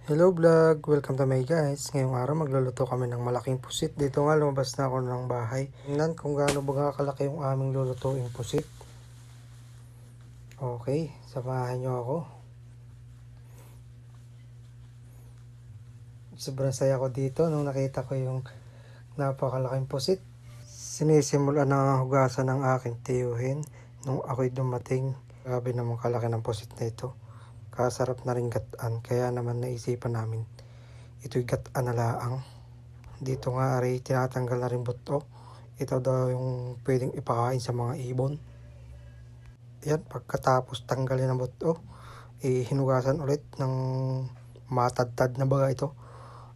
Hello vlog! Welcome to my guys. Ngayong araw magluluto kami ng malaking pusit. Dito nga lumabas na ako ng bahay. Tingnan kung gaano ba kalaki yung aming lulutuing pusit. Okay, samahan nyo ako. Sobrang saya ko dito nung nakita ko yung napakalaking pusit. Sinisimula na hugasan ng aking tiyuhin nung ako'y dumating. Grabe naman kalaki ng pusit na ito. Kasarap na rin gataan, kaya naman naisipan namin ito'y gataan na laang. Dito nga ay tinatanggal na rin buto. Ito daw yung pwedeng ipakain sa mga ibon. Yan, pagkatapos tanggalin ang buto, hinugasan ulit ng matadtad na baga ito.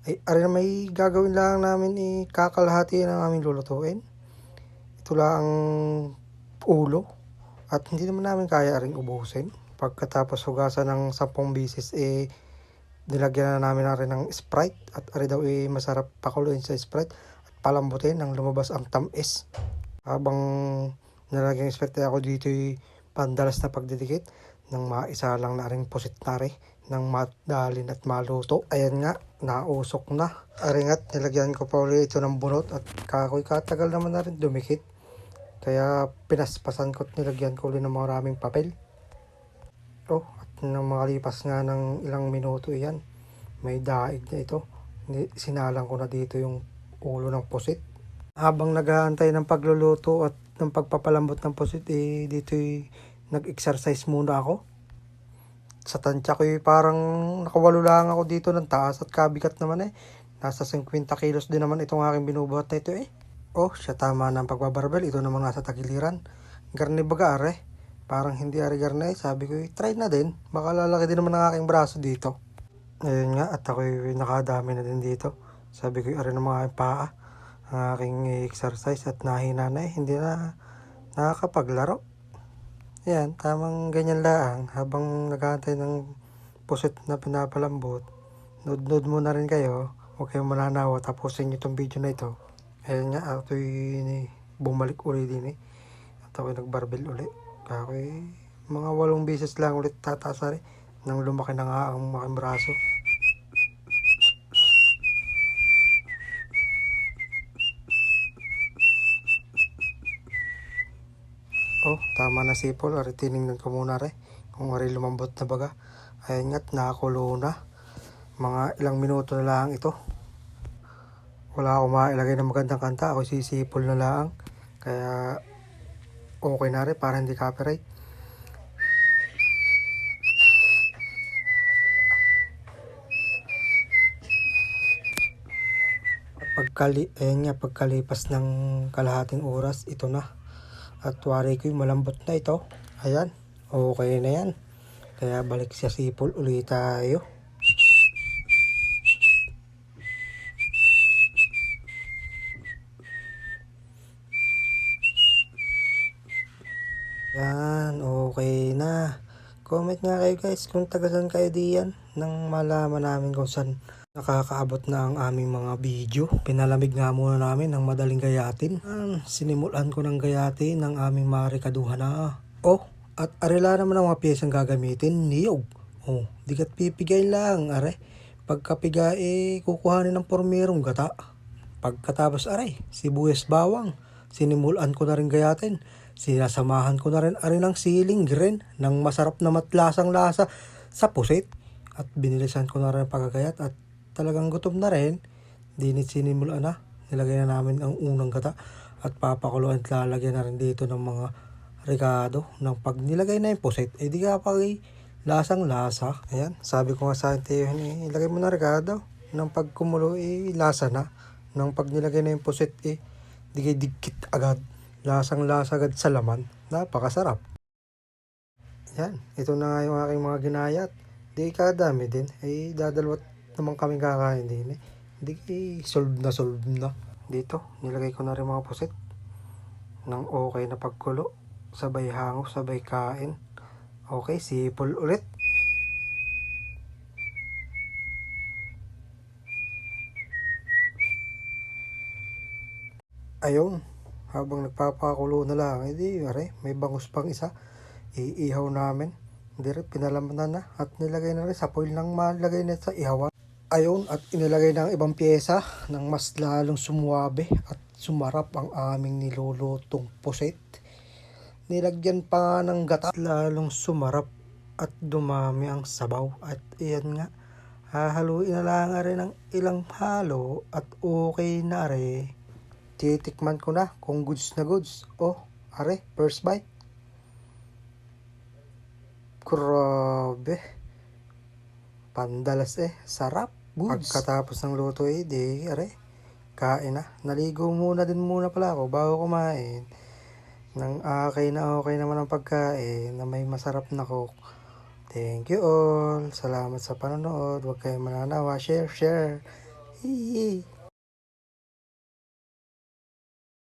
Ay na may gagawin lang namin, kakalahati ng aming lulutuin. Ito lang ang ulo at hindi naman namin kaya ring ubusin. Pagkatapos hugasan ng 10 bisis, nilagyan na namin na rin ng Sprite. At ari daw masarap pakuluin sa Sprite at palambutin nang lumabas ang tamis. Habang nilagyan ng Sprite ako dito pandalas na pagdidikit nang maisa lang na rin pusit na rin nang madalin at maluto. Ayan nga, nausok na. Ari nga't nilagyan ko pa ulit ito ng bunot at kakoy katagal naman na rin dumikit. Kaya pinaspasan ko at nilagyan ko ulit ng maraming papel. At nang makalipas nga ng ilang minuto yan, may daig na ito. Sinalang ko na dito yung ulo ng pusit. Habang nag-aantay ng pagluluto at ng pagpapalambot ng pusit, dito nag-exercise muna ako. Sa tansya ko parang nakawalo lang ako dito ng taas at kabigat naman nasa 50 kilos din naman itong aking binubuhat na ito siya tama ng pagbabarbel. Ito naman nasa tagiliran. Garni baga parang hindi ari-garni. Sabi ko try na din. Baka lalaki din naman ang aking braso dito. Ayun nga, at ako'y nakadami na din dito. Sabi ko ari ng mga aking paa. Ang aking exercise at nahina na hindi na nakakapaglaro. Ayan, tamang ganyan lang. Habang nag-aantay ng pusit na pinapalambot, nood muna rin kayo. Huwag kayong mananawa. Tapusin nyo itong video na ito. Ayun nga, ako'y bumalik ulit din At ako'y nagbarbell ulit. Ako'y mga 8 beses lang ulit tatasari nang lumaki na nga ang aking braso. Tama na sipol. Ari tinignan ko muna kung ari lumambot na baga. Ayun nga't nakakulo na. Mga ilang minuto na lang ito. Wala akong mailagay ng magandang kanta. Ako sisipol na lang. Kaya okay na rin para hindi copyright. Pagkalipas ng kalahating oras, ito na. At wari ko'y malambot na ito. Ayan, okay na yan. Kaya balik sa sipol ulit tayo. Yan, okay na. Comment nga kayo guys kung tagasan kayo diyan nang malaman namin kung saan nakakaabot na ang aming mga video. Pinalamig nga muna namin ng madaling gayatin. Sinimulan ko ng gayatin ng aming mga rekaduhan na. At arela naman ang mga piyesang gagamitin. Niyog. Di kat pipigay lang. Pagkapiga kukuhanin ng pormerong gata. Pagkatapos sibuyas bawang. Sinimulan ko na rin gayatin. Sinasamahan ko na rin ng siling green ng masarap na matlasang lasa sa pusit. At binilisan ko na rin pagkagayat at talagang gutom na rin. Dinit sinimulan na. Nilagay na namin ang unang gata at papakuluan at lalagyan na rin dito ng mga rekado. Nang pag nilagay na yung pusit, di ka lasang lasa. Ayan, sabi ko nga sa atin, ilagay mo na rekado. Nang pag kumulo, lasa na. Nang pag nilagay na yung pusit, dikit agad. Lasang lasa agad sa laman. Napakasarap. Yan, ito na nga yung aking mga ginayat. Di kadami din. Dadalawat naman kami kakain din Di solve na. Dito, nilagay ko na rin mga pusit. Nang okay na pagkulo. Sabay hango, sabay kain. Okay, sipol ulit. Ayun, habang nagpapakulo na lang, may bangus pang isa. Iihaw namin. Pinalaman na at nilagay na rin sa foil nang malagay na sa ihawan. Ayun, at inilagay ng ibang pyesa ng mas lalong sumuwabe at sumarap ang aming nilulutong pusit. Nilagyan pa nga ng gata, lalong sumarap at dumami ang sabaw. At iyan nga, hahaluin na lang rin ng ilang halo at okay na rin. Titikman ko na kung goods na goods. Oh, are, first bite. Grabe. Pandalas sarap. Goods. Pagkatapos ng luto di, are, kain na. Naligo muna pala ako bago kumain. Nang okay naman ang pagkain na may masarap na cook. Thank you all. Salamat sa panonood. Huwag kayong mananawa. Share. Hihi.